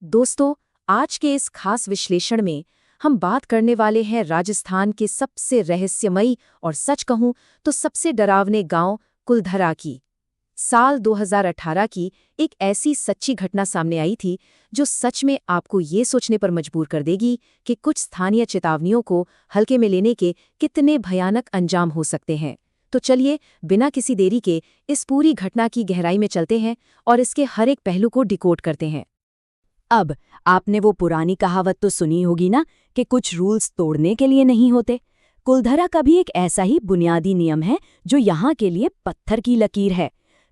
दोस्तों, आज के इस खास विश्लेषण में हम बात करने वाले हैं राजस्थान के सबसे रहस्यमयी और सच कहूं तो सबसे डरावने गांव कुलधरा की। साल 2018 की एक ऐसी सच्ची घटना सामने आई थी जो सच में आपको ये सोचने पर मजबूर कर देगी कि कुछ स्थानीय चेतावनियों को हल्के में लेने के कितने भयानक अंजाम हो सकते हैं। तो चलिए, बिना किसी देरी के इस पूरी घटना की गहराई में चलते हैं और इसके हर एक पहलू को डिकोड करते हैं। अब आपने वो पुरानी कहावत तो सुनी होगी ना कि कुछ रूल्स तोड़ने के लिए नहीं होते। कुलधरा का भी एक ऐसा ही बुनियादी नियम है जो यहाँ के लिए पत्थर की लकीर है।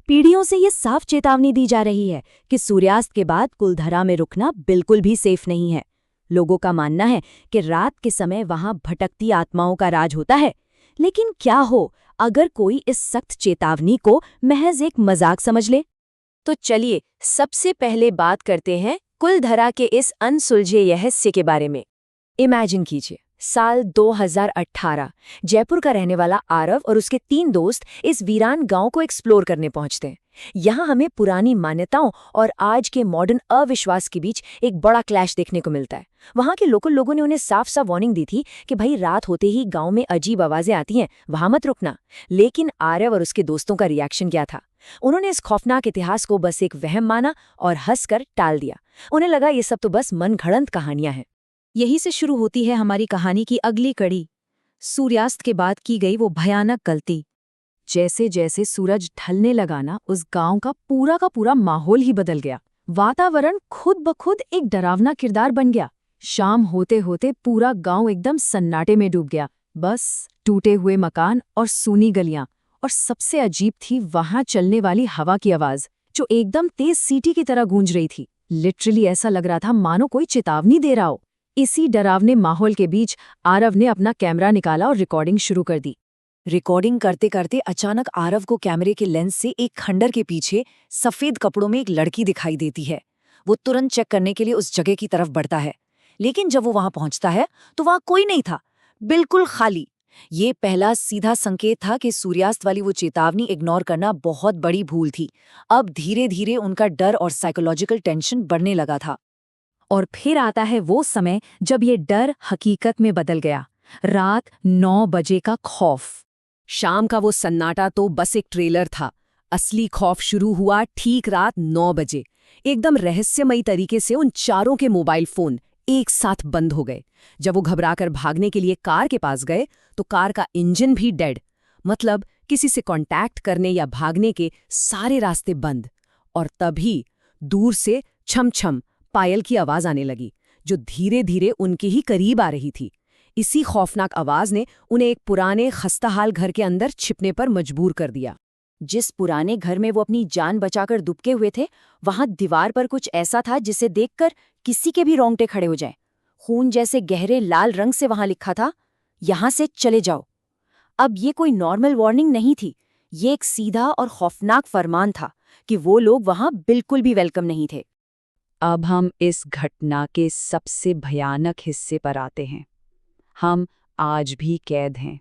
पीढ़ियों से ये साफ चेतावनी दी जा रही है कि सूर्यास्त के बाद कुलधरा में रुकना बिल्कुल भी सेफ नहीं है। लोगों का मानना है कि रात के समय वहां भटकती आत्माओं का राज होता है। लेकिन क्या हो अगर कोई इस सख्त चेतावनी को महज एक मजाक समझ ले? तो चलिए, सबसे पहले बात करते हैं कुलधरा के इस अनसुलझे रहस्य के बारे में। इमेजिन कीजिए, साल 2018 जयपुर का रहने वाला आरव और उसके 3 दोस्त इस वीरान गांव को एक्सप्लोर करने पहुंचते हैं। यहाँ हमें पुरानी मान्यताओं और आज के मॉडर्न अविश्वास के बीच एक बड़ा क्लैश देखने को मिलता है। वहां के लोकल लोगों ने उन्हें साफ साफ वार्निंग दी थी कि भाई रात होते ही गांव में अजीब आवाजें आती हैं, वहां मत रुकना। लेकिन आरव और उसके दोस्तों का रिएक्शन क्या था? उन्होंने इस खौफनाक इतिहास को बस एक वहम माना और हंसकर टाल दिया। उन्हें लगा ये सब तो बस मनगढ़ंत कहानियां हैं। यहीं से शुरू होती है हमारी कहानी की अगली कड़ी, सूर्यास्त के बाद की गई वो भयानक गलती। जैसे जैसे सूरज ढलने लगा ना, उस गांव का पूरा माहौल ही बदल गया। वातावरण खुद ब खुद एक डरावना किरदार बन गया। शाम होते होते पूरा गांव एकदम सन्नाटे में डूब गया। बस टूटे हुए मकान और सूनी गलियां, और सबसे अजीब थी वहां चलने वाली हवा की आवाज, जो एकदम तेज सीटी की तरह गूंज रही थी। लिटरली ऐसा लग रहा था मानो कोई चेतावनी दे रहा हो। इसी डरावने माहौल के बीच आरव ने अपना कैमरा निकाला और रिकॉर्डिंग शुरू कर दी। रिकॉर्डिंग करते करते अचानक आरव को कैमरे के लेंस से एक खंडर के पीछे सफेद कपड़ों में एक लड़की दिखाई देती है। वो तुरंत चेक करने के लिए उस जगह की तरफ बढ़ता है, लेकिन जब वो वहां पहुंचता है तो वहां कोई नहीं था, बिल्कुल खाली। ये पहला सीधा संकेत था कि सूर्यास्त वाली वो चेतावनी इग्नोर करना बहुत बड़ी भूल थी। अब धीरे धीरे उनका डर और साइकोलॉजिकल टेंशन बढ़ने लगा था। और फिर आता है वो समय जब ये डर हकीकत में बदल गया। रात 9 बजे का खौफ। शाम का वो सन्नाटा तो बस एक ट्रेलर था। असली खौफ शुरू हुआ ठीक रात 9 बजे। एकदम रहस्यमयी तरीके से उन चारों के मोबाइल फोन एक साथ बंद हो गए। जब वो घबराकर भागने के लिए कार के पास गए तो कार का इंजन भी डेड, मतलब किसी से कांटेक्ट करने या भागने के सारे रास्ते बंद। और तभी दूर से छम छम पायल की आवाज आने लगी, जो धीरे धीरे उनके ही करीब आ रही थी। इसी खौफनाक आवाज ने उन्हें एक पुराने खस्ताहाल घर के अंदर छिपने पर मजबूर कर दिया। जिस पुराने घर में वो अपनी जान बचाकर दुबके हुए थे, वहां दीवार पर कुछ ऐसा था जिसे देखकर किसी के भी रोंगटे खड़े हो जाएं। खून जैसे गहरे लाल रंग से वहां लिखा था, यहां से चले जाओ। अब ये कोई नॉर्मल वार्निंग नहीं थी, ये एक सीधा और खौफनाक फरमान था कि वो लोग वहां बिल्कुल भी वेलकम नहीं थे। अब हम इस घटना के सबसे भयानक हिस्से पर आते हैं। हम आज भी कैद हैं।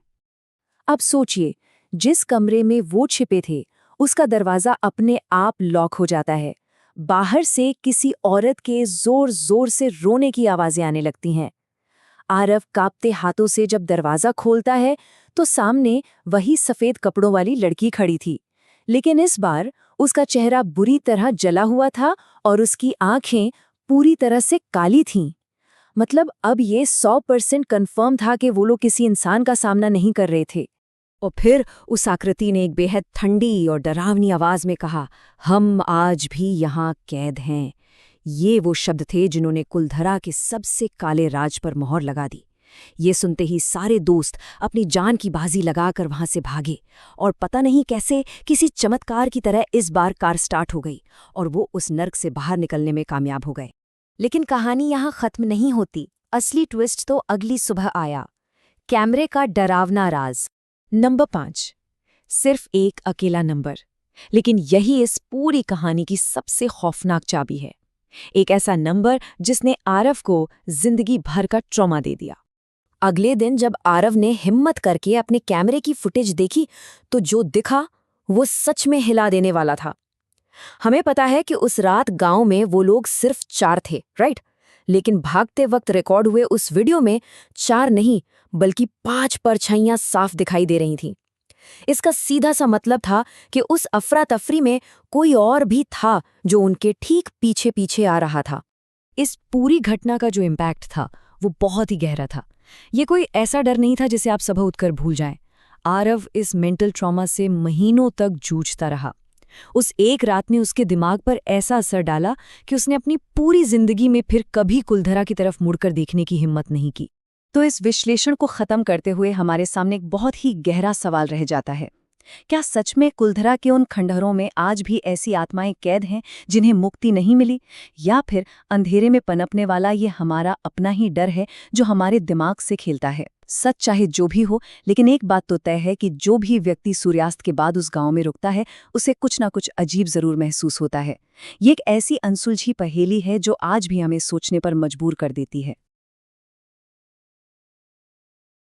अब सोचिए, जिस कमरे में वो छिपे थे उसका दरवाजा अपने आप लॉक हो जाता है। बाहर से किसी औरत के जोर जोर से रोने की आवाजें आने लगती हैं। आरव कांपते हाथों से जब दरवाजा खोलता है तो सामने वही सफेद कपड़ों वाली लड़की खड़ी थी, लेकिन इस बार उसका चेहरा बुरी तरह जला हुआ था और उसकी आंखें पूरी तरह से काली थीं। मतलब अब ये 100% कन्फर्म था कि वो लोग किसी इंसान का सामना नहीं कर रहे थे। और फिर उस आकृति ने एक बेहद ठंडी और डरावनी आवाज में कहा, हम आज भी यहाँ कैद हैं। ये वो शब्द थे जिन्होंने कुलधरा के सबसे काले राज पर मोहर लगा दी। ये सुनते ही सारे दोस्त अपनी जान की बाजी लगाकर वहां से भागे, और पता नहीं कैसे किसी चमत्कार की तरह इस बार कार स्टार्ट हो गई और वो उस नर्क से बाहर निकलने में कामयाब हो गए। लेकिन कहानी यहाँ खत्म नहीं होती। असली ट्विस्ट तो अगली सुबह आया। कैमरे का डरावना राज। नंबर 5। सिर्फ एक अकेला नंबर, लेकिन यही इस पूरी कहानी की सबसे खौफनाक चाबी है। एक ऐसा नंबर जिसने आरव को जिंदगी भर का ट्रॉमा दे दिया। अगले दिन जब आरव ने हिम्मत करके अपने कैमरे की फुटेज देखी तो जो दिखा वो सच में हिला देने वाला था। हमें पता है कि उस रात गांव में वो लोग सिर्फ 4 थे, राइट? लेकिन भागते वक्त रिकॉर्ड हुए उस वीडियो में 4 नहीं बल्कि 5 परछाइयां साफ दिखाई दे रही थीं। इसका सीधा सा मतलब था कि उस अफरा तफरी में कोई और भी था जो उनके ठीक पीछे पीछे आ रहा था। इस पूरी घटना का जो इम्पैक्ट था वो बहुत ही गहरा था। ये कोई ऐसा डर नहीं था जिसे आप सुबह उठकर भूल जाएं। आरव इस मेंटल ट्रॉमा से महीनों तक जूझता रहा। उस एक रात ने उसके दिमाग पर ऐसा असर डाला कि उसने अपनी पूरी जिंदगी में फिर कभी कुलधरा की तरफ मुड़कर देखने की हिम्मत नहीं की। तो इस विश्लेषण को खत्म करते हुए हमारे सामने एक बहुत ही गहरा सवाल रह जाता है। क्या सच में कुलधरा के उन खंडहरों में आज भी ऐसी आत्माएं कैद हैं जिन्हें मुक्ति नहीं मिली, या फिर अंधेरे में पनपने वाला ये हमारा अपना ही डर है जो हमारे दिमाग से खेलता है? सच चाहे जो भी हो, लेकिन एक बात तो तय है कि जो भी व्यक्ति सूर्यास्त के बाद उस गांव में रुकता है उसे कुछ ना कुछ अजीब जरूर महसूस होता है। ये एक ऐसी अनसुलझी पहेली है जो आज भी हमें सोचने पर मजबूर कर देती है।